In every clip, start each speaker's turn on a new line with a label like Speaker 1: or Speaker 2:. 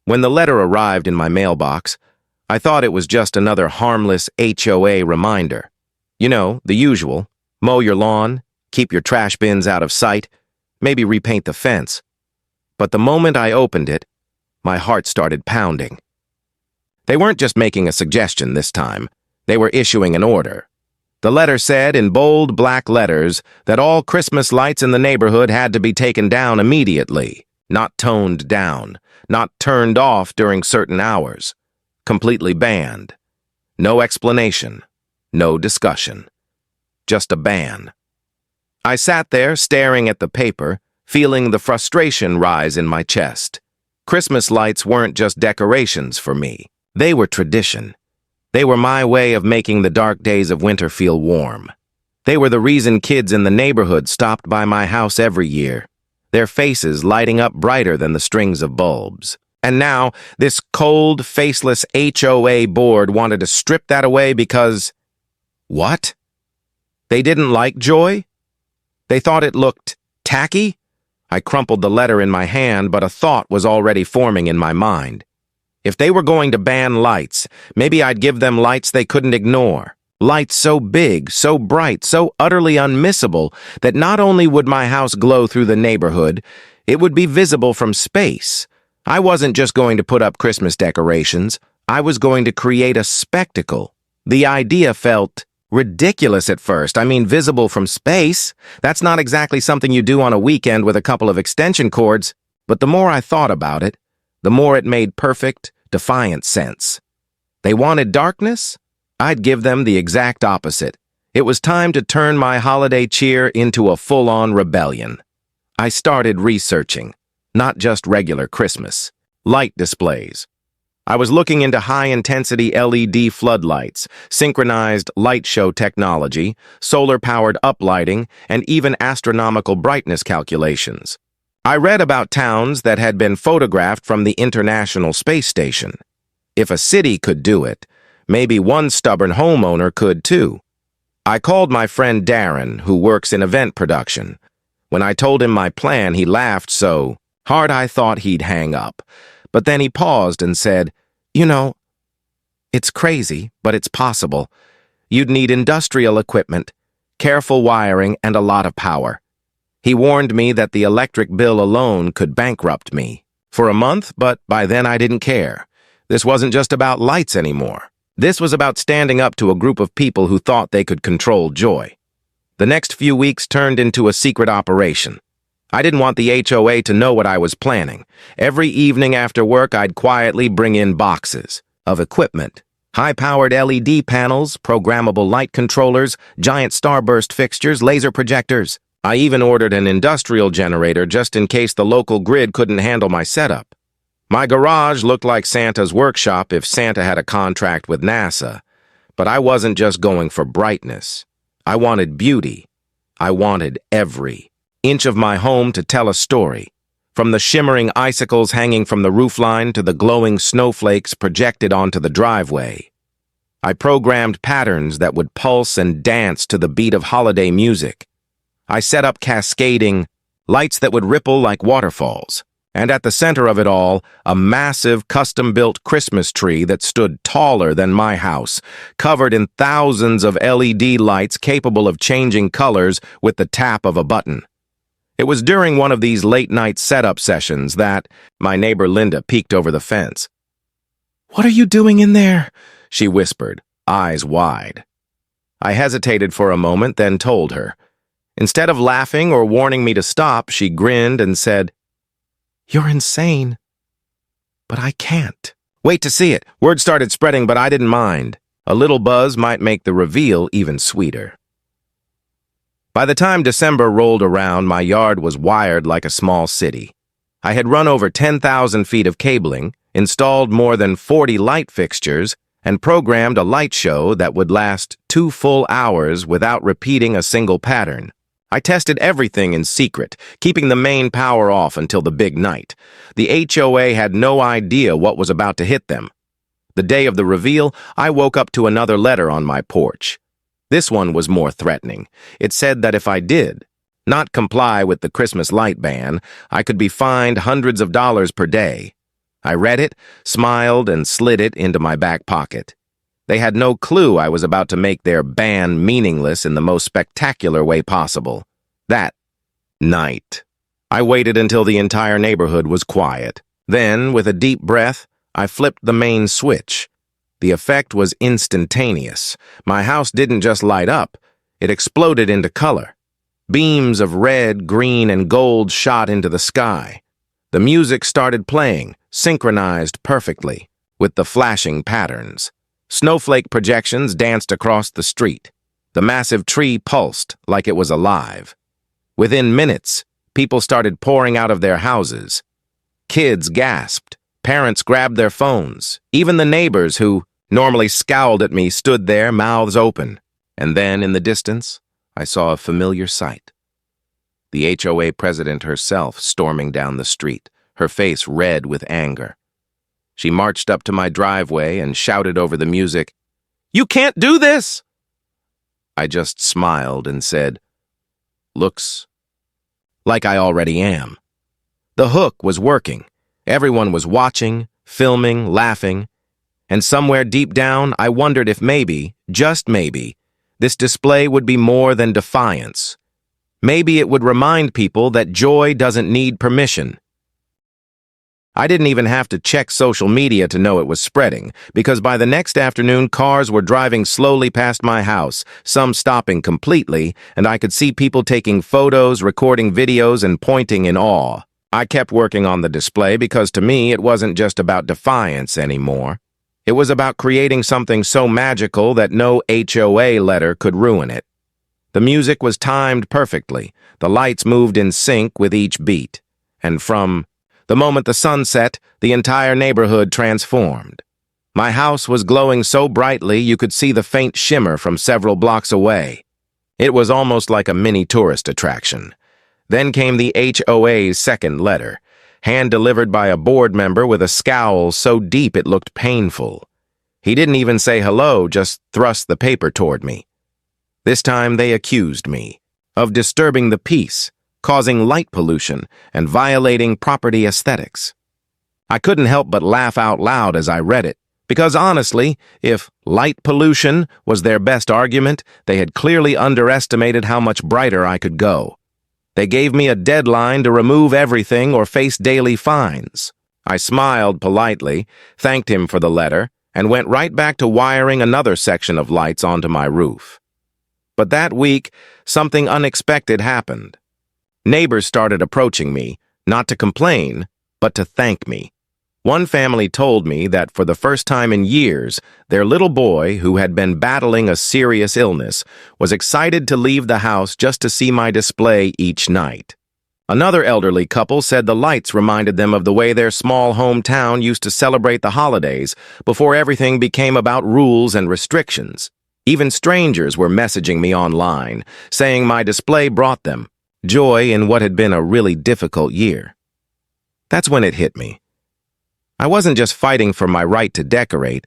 Speaker 1: When the letter arrived in my mailbox, I thought it was just another harmless HOA reminder. You know, the usual. Mow your lawn, keep your trash bins out of sight, maybe repaint the fence. But the moment I opened it, my heart started pounding. They weren't just making a suggestion this time. They were issuing an order. The letter said in bold black letters that all Christmas lights in the neighborhood had to be taken down immediately, not toned down, not turned off during certain hours. Completely banned. No explanation. No discussion. Just a ban. I sat there staring at the paper, feeling the frustration rise in my chest. Christmas lights weren't just decorations for me. They were tradition. They were my way of making the dark days of winter feel warm. They were the reason kids in the neighborhood stopped by my house every year, their faces lighting up brighter than the strings of bulbs. And now, this cold, faceless HOA board wanted to strip that away because... What? They didn't like joy? They thought it looked tacky? I crumpled the letter in my hand, but a thought was already forming in my mind. If they were going to ban lights, maybe I'd give them lights they couldn't ignore. Lights so big, so bright, so utterly unmissable that not only would my house glow through the neighborhood, it would be visible from space. I wasn't just going to put up Christmas decorations. I was going to create a spectacle. The idea felt ridiculous at first. I mean, visible from space. That's not exactly something you do on a weekend with a couple of extension cords. But the more I thought about it, the more it made perfect, defiant sense. They wanted darkness? I'd give them the exact opposite. It was time to turn my holiday cheer into a full-on rebellion. I started researching, not just regular Christmas, light displays. I was looking into high-intensity LED floodlights, synchronized light show technology, solar-powered uplighting, and even astronomical brightness calculations. I read about towns that had been photographed from the International Space Station. If a city could do it, maybe one stubborn homeowner could too. I called my friend Darren, who works in event production. When I told him my plan, he laughed so hard I thought he'd hang up. But then he paused and said, "You know, it's crazy, but it's possible. You'd need industrial equipment, careful wiring, and a lot of power." He warned me that the electric bill alone could bankrupt me. For a month, but by then I didn't care. This wasn't just about lights anymore. This was about standing up to a group of people who thought they could control joy. The next few weeks turned into a secret operation. I didn't want the HOA to know what I was planning. Every evening after work, I'd quietly bring in boxes of equipment. High-powered LED panels, programmable light controllers, giant starburst fixtures, laser projectors. I even ordered an industrial generator just in case the local grid couldn't handle my setup. My garage looked like Santa's workshop if Santa had a contract with NASA. But I wasn't just going for brightness. I wanted beauty. I wanted every inch of my home to tell a story, from the shimmering icicles hanging from the roofline to the glowing snowflakes projected onto the driveway. I programmed patterns that would pulse and dance to the beat of holiday music. I set up cascading lights that would ripple like waterfalls, and at the center of it all, a massive custom-built Christmas tree that stood taller than my house, covered in thousands of LED lights capable of changing colors with the tap of a button. It was during one of these late-night setup sessions that my neighbor Linda peeked over the fence. "What are you doing in there?" she whispered, eyes wide. I hesitated for a moment, then told her. Instead of laughing or warning me to stop, she grinned and said, "You're insane." "But I can't." Wait to see it. Word started spreading, but I didn't mind. A little buzz might make the reveal even sweeter. By the time December rolled around, my yard was wired like a small city. I had run over 10,000 feet of cabling, installed more than 40 light fixtures, and programmed a light show that would last 2 full hours without repeating a single pattern. I tested everything in secret, keeping the main power off until the big night. The HOA had no idea what was about to hit them. The day of the reveal, I woke up to another letter on my porch. This one was more threatening. It said that if I did not comply with the Christmas light ban, I could be fined hundreds of dollars per day. I read it, smiled, and slid it into my back pocket. They had no clue I was about to make their ban meaningless in the most spectacular way possible. That night, I waited until the entire neighborhood was quiet. Then, with a deep breath, I flipped the main switch. The effect was instantaneous. My house didn't just light up, it exploded into color. Beams of red, green, and gold shot into the sky. The music started playing, synchronized perfectly, with the flashing patterns. Snowflake projections danced across the street. The massive tree pulsed like it was alive. Within minutes, people started pouring out of their houses. Kids gasped. Parents grabbed their phones. Even the neighbors who normally scowled at me stood there, mouths open. And then, in the distance, I saw a familiar sight. The HOA president herself storming down the street, her face red with anger. She marched up to my driveway and shouted over the music, "You can't do this!" I just smiled and said, "Looks like I already am." The hook was working. Everyone was watching, filming, laughing. And somewhere deep down, I wondered if maybe, just maybe, this display would be more than defiance. Maybe it would remind people that joy doesn't need permission. I didn't even have to check social media to know it was spreading, because by the next afternoon, cars were driving slowly past my house, some stopping completely, and I could see people taking photos, recording videos, and pointing in awe. I kept working on the display because to me it wasn't just about defiance anymore. It was about creating something so magical that no HOA letter could ruin it. The music was timed perfectly, the lights moved in sync with each beat, and from the moment the sun set, the entire neighborhood transformed. My house was glowing so brightly you could see the faint shimmer from several blocks away. It was almost like a mini tourist attraction. Then came the HOA's second letter, hand-delivered by a board member with a scowl so deep it looked painful. He didn't even say hello, just thrust the paper toward me. This time they accused me of disturbing the peace, causing light pollution, and violating property aesthetics. I couldn't help but laugh out loud as I read it, because honestly, if light pollution was their best argument, they had clearly underestimated how much brighter I could go. They gave me a deadline to remove everything or face daily fines. I smiled politely, thanked him for the letter, and went right back to wiring another section of lights onto my roof. But that week, something unexpected happened. Neighbors started approaching me, not to complain, but to thank me. One family told me that for the first time in years, their little boy, who had been battling a serious illness, was excited to leave the house just to see my display each night. Another elderly couple said the lights reminded them of the way their small hometown used to celebrate the holidays before everything became about rules and restrictions. Even strangers were messaging me online, saying my display brought them joy in what had been a really difficult year. That's when it hit me. I wasn't just fighting for my right to decorate.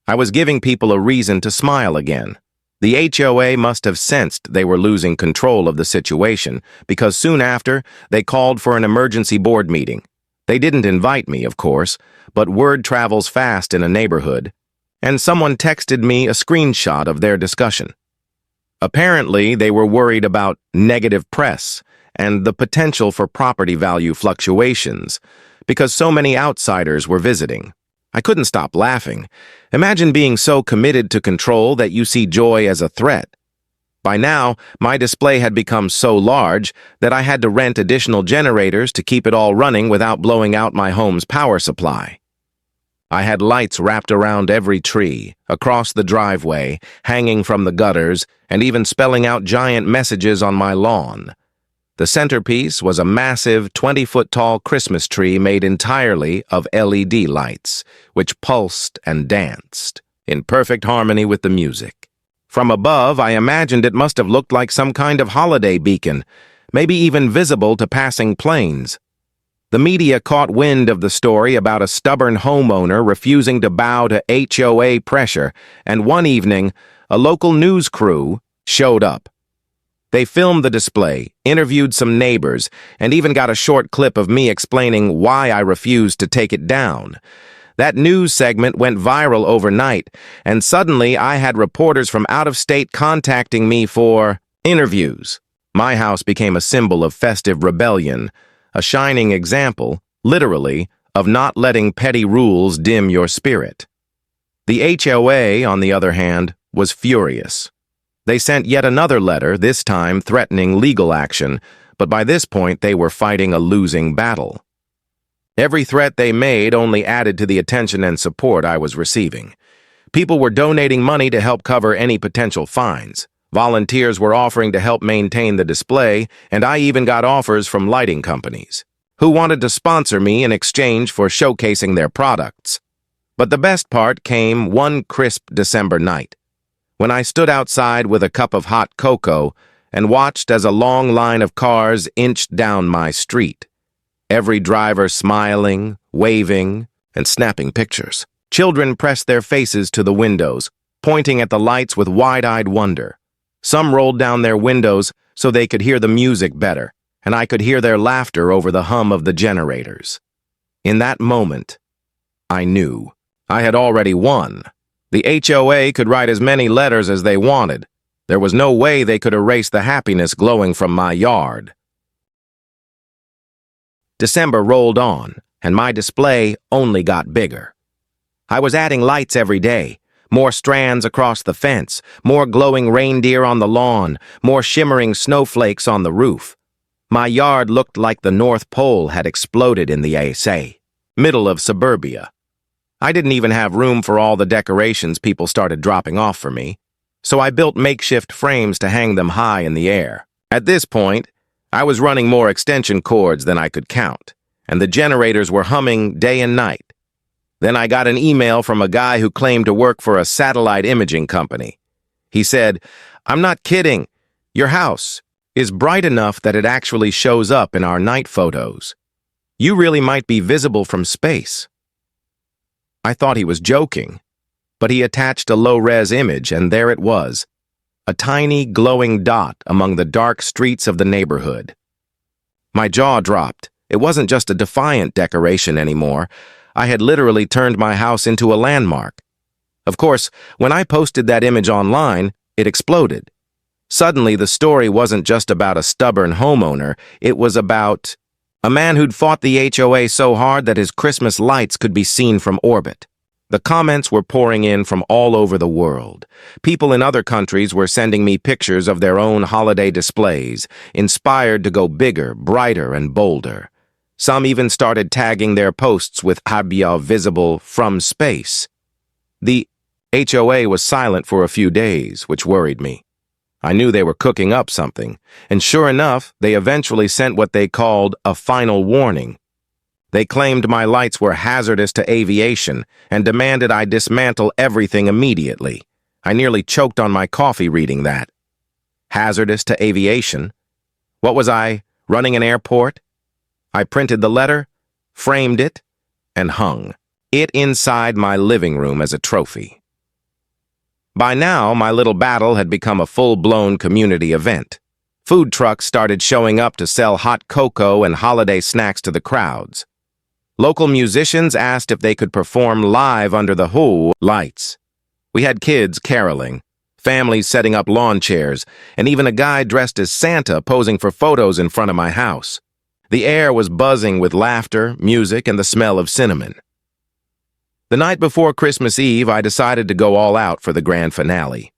Speaker 1: I was giving people a reason to smile again. The HOA must have sensed they were losing control of the situation because soon after, they called for an emergency board meeting. They didn't invite me, of course, but word travels fast in a neighborhood, and someone texted me a screenshot of their discussion. Apparently, they were worried about negative press and the potential for property value fluctuations because so many outsiders were visiting. I couldn't stop laughing. Imagine being so committed to control that you see joy as a threat. By now, my display had become so large that I had to rent additional generators to keep it all running without blowing out my home's power supply. I had lights wrapped around every tree, across the driveway, hanging from the gutters, and even spelling out giant messages on my lawn. The centerpiece was a massive 20-foot-tall Christmas tree made entirely of LED lights, which pulsed and danced, in perfect harmony with the music. From above, I imagined it must have looked like some kind of holiday beacon, maybe even visible to passing planes. The media caught wind of the story about a stubborn homeowner refusing to bow to HOA pressure, and one evening, a local news crew showed up. They filmed the display, interviewed some neighbors, and even got a short clip of me explaining why I refused to take it down. That news segment went viral overnight, and suddenly I had reporters from out of state contacting me for interviews. My house became a symbol of festive rebellion, a shining example, literally, of not letting petty rules dim your spirit. The HOA, on the other hand, was furious. They sent yet another letter, this time threatening legal action, but by this point they were fighting a losing battle. Every threat they made only added to the attention and support I was receiving. People were donating money to help cover any potential fines. Volunteers were offering to help maintain the display, and I even got offers from lighting companies, who wanted to sponsor me in exchange for showcasing their products. But the best part came one crisp December night, when I stood outside with a cup of hot cocoa and watched as a long line of cars inched down my street. Every driver smiling, waving, and snapping pictures. Children pressed their faces to the windows, pointing at the lights with wide-eyed wonder. Some rolled down their windows so they could hear the music better, and I could hear their laughter over the hum of the generators. In that moment, I knew I had already won. The HOA could write as many letters as they wanted. There was no way they could erase the happiness glowing from my yard. December rolled on, and my display only got bigger. I was adding lights every day, more strands across the fence, more glowing reindeer on the lawn, more shimmering snowflakes on the roof. My yard looked like the North Pole had exploded in the USA, middle of suburbia. I didn't even have room for all the decorations people started dropping off for me, so I built makeshift frames to hang them high in the air. At this point, I was running more extension cords than I could count, and the generators were humming day and night. Then I got an email from a guy who claimed to work for a satellite imaging company. He said, "I'm not kidding. Your house is bright enough that it actually shows up in our night photos. You really might be visible from space." I thought he was joking, but he attached a low-res image, and there it was, a tiny glowing dot among the dark streets of the neighborhood. My jaw dropped. It wasn't just a defiant decoration anymore. I had literally turned my house into a landmark. Of course, when I posted that image online, it exploded. Suddenly, the story wasn't just about a stubborn homeowner. It was about a man who'd fought the HOA so hard that his Christmas lights could be seen from orbit. The comments were pouring in from all over the world. People in other countries were sending me pictures of their own holiday displays, inspired to go bigger, brighter, and bolder. Some even started tagging their posts with "Habya visible from space." The HOA was silent for a few days, which worried me. I knew they were cooking up something, and sure enough, they eventually sent what they called a final warning. They claimed my lights were hazardous to aviation and demanded I dismantle everything immediately. I nearly choked on my coffee reading that. Hazardous to aviation? What was I, running an airport? I printed the letter, framed it, and hung it inside my living room as a trophy. By now, my little battle had become a full-blown community event. Food trucks started showing up to sell hot cocoa and holiday snacks to the crowds. Local musicians asked if they could perform live under the HOA lights. We had kids caroling, families setting up lawn chairs, and even a guy dressed as Santa posing for photos in front of my house. The air was buzzing with laughter, music, and the smell of cinnamon. The night before Christmas Eve, I decided to go all out for the grand finale.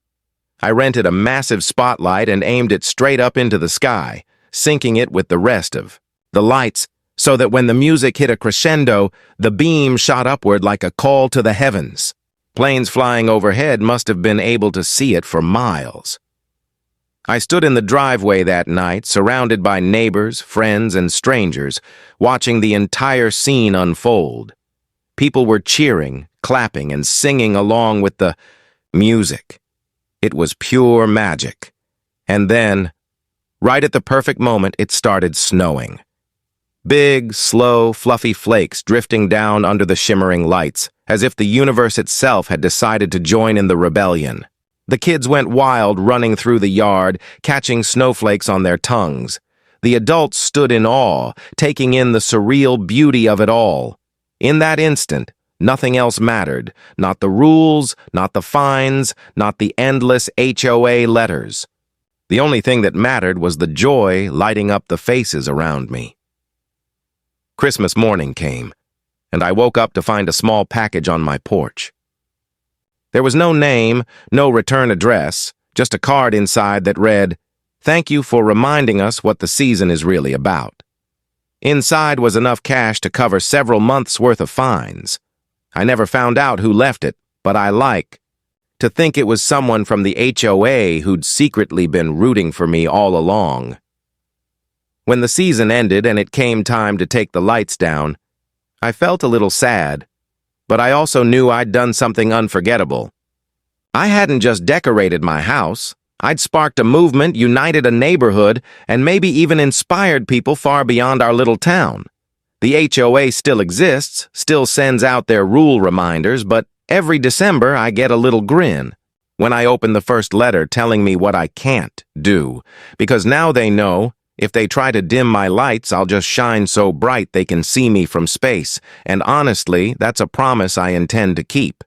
Speaker 1: I rented a massive spotlight and aimed it straight up into the sky, syncing it with the rest of the lights so that when the music hit a crescendo, the beam shot upward like a call to the heavens. Planes flying overhead must have been able to see it for miles. I stood in the driveway that night, surrounded by neighbors, friends, and strangers, watching the entire scene unfold. People were cheering, clapping, and singing along with the music. It was pure magic. And then, right at the perfect moment, it started snowing. Big, slow, fluffy flakes drifting down under the shimmering lights, as if the universe itself had decided to join in the rebellion. The kids went wild running through the yard, catching snowflakes on their tongues. The adults stood in awe, taking in the surreal beauty of it all. In that instant, nothing else mattered. Not the rules, not the fines, not the endless HOA letters. The only thing that mattered was the joy lighting up the faces around me. Christmas morning came, and I woke up to find a small package on my porch. There was no name, no return address, just a card inside that read, "Thank you for reminding us what the season is really about." Inside was enough cash to cover several months' worth of fines. I never found out who left it, but I like to think it was someone from the HOA who'd secretly been rooting for me all along. When the season ended and it came time to take the lights down, I felt a little sad, but I also knew I'd done something unforgettable. I hadn't just decorated my house. I'd sparked a movement, united a neighborhood, and maybe even inspired people far beyond our little town. The HOA still exists, still sends out their rule reminders, but every December I get a little grin when I open the first letter telling me what I can't do, because now they know if they try to dim my lights, I'll just shine so bright they can see me from space, and honestly, that's a promise I intend to keep.